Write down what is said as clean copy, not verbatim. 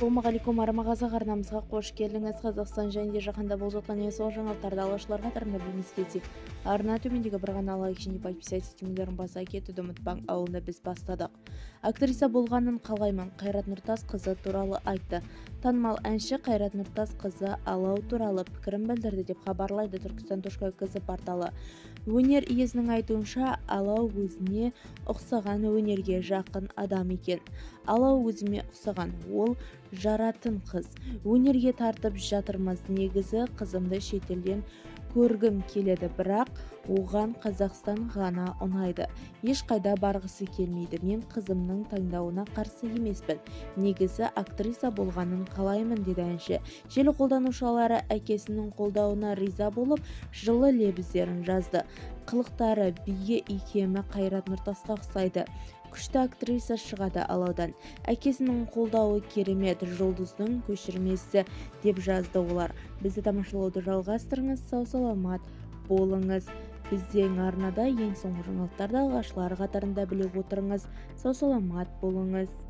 Ассалаумағалейкум, армағазақ арнамызға қош келдіңіз. Қазақстан және жаһанда болып жатқан ең соңғы жаңалықтарды алғашқыларға тарқатып білгіңіз келсе, арна төмендегі бір ғана лайк және подписаться етулерін баса кетуді ұмытпаң. Ауылда біз бастадық. Актриса болғанын қалаймын. Қайрат Нұртас қызы туралы айтты. Танымал әнші Қайрат Нұртас қызы Алау туралы пікірін білдірді деп хабарлайды Turkistan.kz порталы. Өнер иесінің айтуынша, Алау өзіне ұқсаған өнерге жақын адам екен. Алау өзіме ұқсаған, ол жаратын қыз. Өнерге тартып жатырмыз. Негізі қызымды шетелден көргім келеді, бірақ оған Қазақстан ғана ұнайды. Ешқайда барғысы келмейді. Мен қызымның таңдауына қарсы емеспін. Негізі актриса болғанын қалаймын, деді әнші. Желі қолданушылары әкесінің қолдауына риза болып, жылы лебіздерін жазды. Қылықтары, биі икемі Қайрат Нұртасқа ұқсайды. Күшті актриса шығады Алаудан. Әкесінің қолдауы керемет, жұлдыздың көшірмесі, деп жазды олар. Бізді тамашалауды жалғастырыңыз, сау саламат болыңыз. Біздің арнада ең соңғы жаңалықтарды алғашқылар қатарында біле отырыңыз. Сау саламат болыңыз.